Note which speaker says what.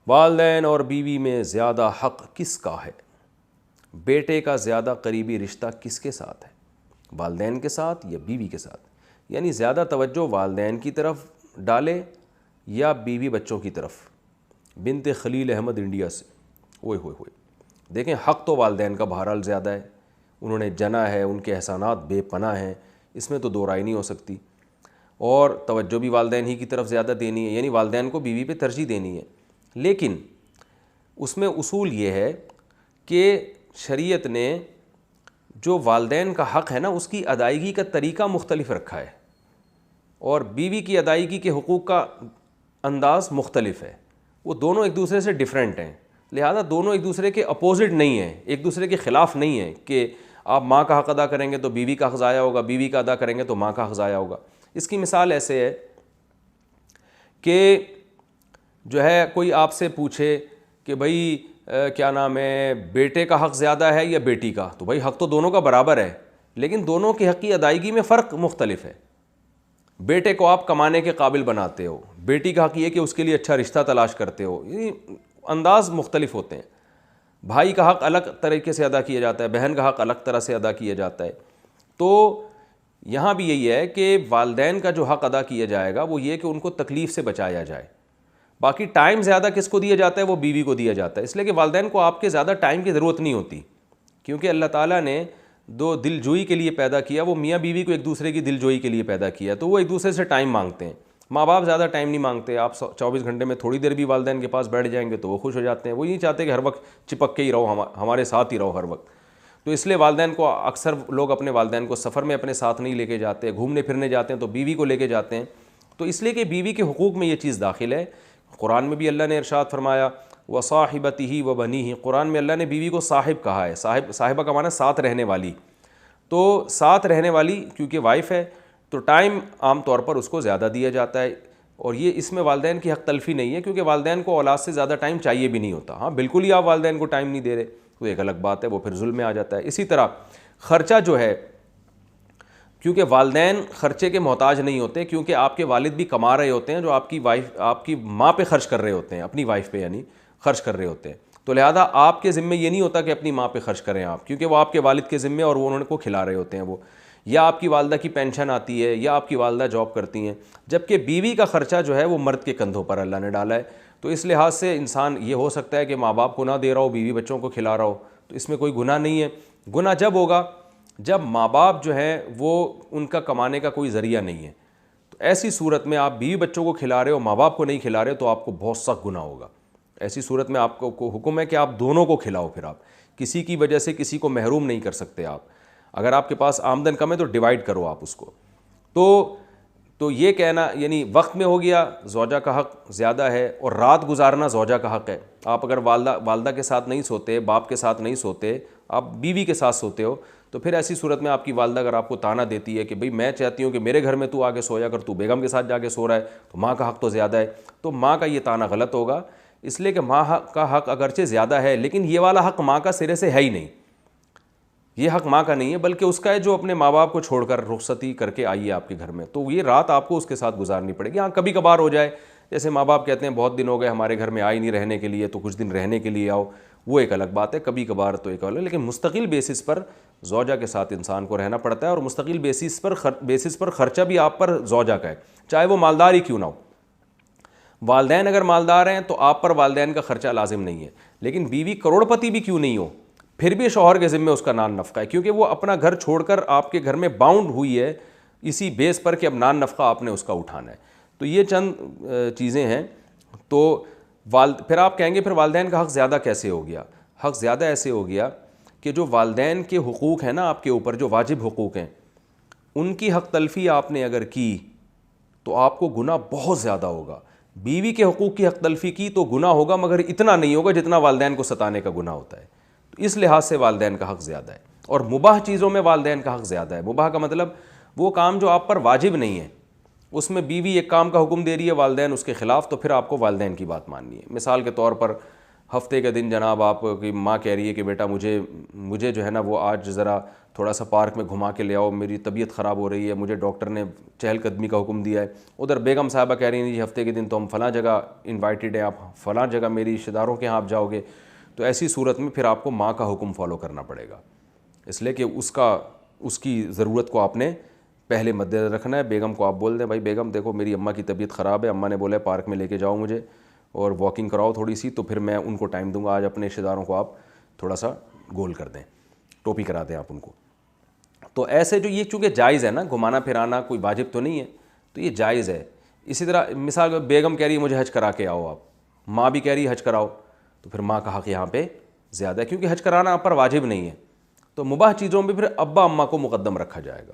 Speaker 1: والدین اور بیوی میں زیادہ حق کس کا ہے؟ بیٹے کا زیادہ قریبی رشتہ کس کے ساتھ ہے؟ والدین کے ساتھ یا بیوی کے ساتھ؟ یعنی زیادہ توجہ والدین کی طرف ڈالے یا بیوی بچوں کی طرف؟ بنت خلیل احمد انڈیا سے، اوئے ہوئے ہوئے، دیکھیں حق تو والدین کا بہرحال زیادہ ہے، انہوں نے جنا ہے، ان کے احسانات بے پناہ ہیں، اس میں تو دو رائے نہیں ہو سکتی، اور توجہ بھی والدین ہی کی طرف زیادہ دینی ہے، یعنی والدین کو بیوی پہ ترجیح دینی ہے۔ لیکن اس میں اصول یہ ہے کہ شریعت نے جو والدین کا حق ہے نا، اس کی ادائیگی کا طریقہ مختلف رکھا ہے، اور بیوی کی ادائیگی کے حقوق کا انداز مختلف ہے، وہ دونوں ایک دوسرے سے ڈیفرنٹ ہیں، لہذا دونوں ایک دوسرے کے اپوزٹ نہیں ہیں، ایک دوسرے کے خلاف نہیں ہیں کہ آپ ماں کا حق ادا کریں گے تو بیوی کا حق ضائع ہوگا، بیوی کا ادا کریں گے تو ماں کا حق ضائع ہوگا۔ اس کی مثال ایسے ہے کہ جو ہے کوئی آپ سے پوچھے کہ بھائی کیا نام ہے، بیٹے کا حق زیادہ ہے یا بیٹی کا؟ تو بھائی حق تو دونوں کا برابر ہے، لیکن دونوں کی حق کی ادائیگی میں فرق مختلف ہے۔ بیٹے کو آپ کمانے کے قابل بناتے ہو، بیٹی کا حق یہ کہ اس کے لیے اچھا رشتہ تلاش کرتے ہو، یہ انداز مختلف ہوتے ہیں۔ بھائی کا حق الگ طریقے سے ادا کیا جاتا ہے، بہن کا حق الگ طرح سے ادا کیا جاتا ہے۔ تو یہاں بھی یہی ہے کہ والدین کا جو حق ادا کیا جائے گا وہ یہ کہ ان کو تکلیف سے بچایا جائے۔ باقی ٹائم زیادہ کس کو دیا جاتا ہے؟ وہ بیوی کو دیا جاتا ہے، اس لیے کہ والدین کو آپ کے زیادہ ٹائم کی ضرورت نہیں ہوتی، کیونکہ اللہ تعالیٰ نے دو دل جوئی کے لیے پیدا کیا، وہ میاں بیوی کو ایک دوسرے کی دل جوئی کے لیے پیدا کیا، تو وہ ایک دوسرے سے ٹائم مانگتے ہیں۔ ماں باپ زیادہ ٹائم نہیں مانگتے، آپ 24 گھنٹے میں تھوڑی دیر بھی والدین کے پاس بیٹھ جائیں گے تو وہ خوش ہو جاتے ہیں، وہ نہیں چاہتے کہ ہر وقت چپک کے ہی رہو، ہمارے ساتھ ہی رہو ہر وقت۔ تو اس لیے والدین کو اکثر لوگ اپنے والدین کو سفر میں اپنے ساتھ نہیں لے کے جاتے، گھومنے پھرنے جاتے ہیں تو بیوی کو لے کے جاتے ہیں، تو اس لیے کہ بیوی کے حقوق میں یہ چیز داخل ہے۔ قرآن میں بھی اللہ نے ارشاد فرمایا وصاحبتہ وبنیہ، قرآن میں اللہ نے بیوی کو صاحب کہا ہے، صاحبہ کا معنی ساتھ رہنے والی، تو ساتھ رہنے والی کیونکہ وائف ہے تو ٹائم عام طور پر اس کو زیادہ دیا جاتا ہے، اور یہ اس میں والدین کی حق تلفی نہیں ہے، کیونکہ والدین کو اولاد سے زیادہ ٹائم چاہیے بھی نہیں ہوتا۔ ہاں بالکل ہی آپ والدین کو ٹائم نہیں دے رہے تو ایک الگ بات ہے، وہ پھر ظلم میں آ جاتا ہے۔ اسی طرح خرچہ جو ہے، کیونکہ والدین خرچے کے محتاج نہیں ہوتے، کیونکہ آپ کے والد بھی کما رہے ہوتے ہیں جو آپ کی ماں پہ خرچ کر رہے ہوتے ہیں، اپنی وائف پہ یعنی خرچ کر رہے ہوتے ہیں، تو لہذا آپ کے ذمے یہ نہیں ہوتا کہ اپنی ماں پہ خرچ کریں آپ، کیونکہ وہ آپ کے والد کے ذمے اور وہ انہوں کو کھلا رہے ہوتے ہیں، وہ یا آپ کی والدہ کی پینشن آتی ہے یا آپ کی والدہ جاب کرتی ہیں، جبکہ بیوی کا خرچہ جو ہے وہ مرد کے کندھوں پر اللہ نے ڈالا ہے۔ تو اس لحاظ سے انسان یہ ہو سکتا ہے کہ ماں باپ کو نہ دے رہا ہو، بیوی بچوں کو کھلا رہا ہو، تو اس میں کوئی گناہ نہیں ہے۔ گناہ جب ہوگا جب ماں باپ جو ہیں وہ ان کا کمانے کا کوئی ذریعہ نہیں ہے، تو ایسی صورت میں آپ بیوی بچوں کو کھلا رہے ہو، ماں باپ کو نہیں کھلا رہے، تو آپ کو بہت سخت گناہ ہوگا۔ ایسی صورت میں آپ کو حکم ہے کہ آپ دونوں کو کھلاؤ، پھر آپ کسی کی وجہ سے کسی کو محروم نہیں کر سکتے آپ۔ اگر آپ کے پاس آمدن کم ہے تو ڈیوائڈ کرو آپ اس کو۔ تو یہ کہنا یعنی وقت میں ہو گیا زوجہ کا حق زیادہ ہے، اور رات گزارنا زوجہ کا حق ہے۔ آپ اگر والدہ کے ساتھ نہیں سوتے، باپ کے ساتھ نہیں سوتے، آپ بیوی کے ساتھ سوتے ہو، تو پھر ایسی صورت میں آپ کی والدہ اگر آپ کو تانا دیتی ہے کہ بھئی میں چاہتی ہوں کہ میرے گھر میں تو آ کے سویا کر، تو بیگم کے ساتھ جا کے سو رہا ہے، تو ماں کا حق تو زیادہ ہے، تو ماں کا یہ تانا غلط ہوگا، اس لیے کہ ماں کا حق اگرچہ زیادہ ہے لیکن یہ والا حق ماں کا سرے سے ہے ہی نہیں، یہ حق ماں کا نہیں ہے بلکہ اس کا ہے جو اپنے ماں باپ کو چھوڑ کر رخصتی کر کے آئی ہے آپ کے گھر میں، تو یہ رات آپ کو اس کے ساتھ گزارنی پڑے گی۔ ہاں کبھی کبھار ہو جائے، جیسے ماں باپ کہتے ہیں بہت دن ہو گئے ہمارے گھر میں آئی نہیں رہنے کے لیے، تو کچھ دن رہنے کے لیے آؤ، وہ ایک الگ بات ہے، کبھی کبھار تو ایک الگ، لیکن مستقل بیسس پر زوجہ کے ساتھ انسان کو رہنا پڑتا ہے، اور مستقل بیسس پر خرچہ بھی آپ پر زوجہ کا ہے، چاہے وہ مالدار ہی کیوں نہ ہو۔ والدین اگر مالدار ہیں تو آپ پر والدین کا خرچہ لازم نہیں ہے، لیکن بیوی کروڑ پتی بھی کیوں نہیں ہو، پھر بھی شوہر کے ذمے اس کا نان نفقہ ہے، کیونکہ وہ اپنا گھر چھوڑ کر آپ کے گھر میں باؤنڈ ہوئی ہے اسی بیس پر کہ اب نان نفقہ آپ نے اس کا اٹھانا ہے۔ تو یہ چند چیزیں ہیں۔ تو پھر آپ کہیں گے پھر والدین کا حق زیادہ کیسے ہو گیا؟ حق زیادہ ایسے ہو گیا کہ جو والدین کے حقوق ہیں نا آپ کے اوپر، جو واجب حقوق ہیں، ان کی حق تلفی آپ نے اگر کی تو آپ کو گناہ بہت زیادہ ہوگا۔ بیوی کے حقوق کی حق تلفی کی تو گناہ ہوگا، مگر اتنا نہیں ہوگا جتنا والدین کو ستانے کا گناہ ہوتا ہے، تو اس لحاظ سے والدین کا حق زیادہ ہے۔ اور مباح چیزوں میں والدین کا حق زیادہ ہے۔ مباح کا مطلب وہ کام جو آپ پر واجب نہیں ہے، اس میں بیوی ایک کام کا حکم دے رہی ہے، والدین اس کے خلاف، تو پھر آپ کو والدین کی بات ماننی ہے۔ مثال کے طور پر ہفتے کے دن جناب آپ کی ماں کہہ رہی ہے کہ بیٹا مجھے جو ہے نا وہ آج ذرا تھوڑا سا پارک میں گھما کے لے آؤ، میری طبیعت خراب ہو رہی ہے، مجھے ڈاکٹر نے چہل قدمی کا حکم دیا ہے. ادھر بیگم صاحبہ کہہ رہی ہیں جی ہفتے کے دن تو ہم فلاں جگہ انوائٹیڈ ہیں، آپ فلاں جگہ میری رشتہ داروں کے یہاں آپ جاؤ گے. تو ایسی صورت میں پھر آپ کو ماں کا حکم فالو کرنا پڑے گا، اس لیے کہ اس کی ضرورت کو آپ نے پہلے مد نظر رکھنا ہے. بیگم کو آپ بول دیں بھائی بیگم دیکھو میری اماں کی طبیعت خراب ہے، اماں نے بولا ہے پارک میں لے کے جاؤ مجھے اور واکنگ کراؤ تھوڑی سی، تو پھر میں ان کو ٹائم دوں گا. آج اپنے رشتہ داروں کو آپ تھوڑا سا گول کر دیں، ٹوپی کرا دیں آپ ان کو. تو ایسے جو یہ چونکہ جائز ہے نا، گھمانا پھرانا کوئی واجب تو نہیں ہے، تو یہ جائز ہے. اسی طرح مثال بیگم کہہ رہی ہے مجھے حج کرا کے آؤ، آپ ماں بھی کہہ رہی ہے حج کراؤ، تو پھر ماں کا حق یہاں پہ زیادہ ہے، کیونکہ حج کرانا آپ پر واجب نہیں ہے. تو مباح چیزوں میں پھر ابا اماں کو مقدم رکھا جائے گا.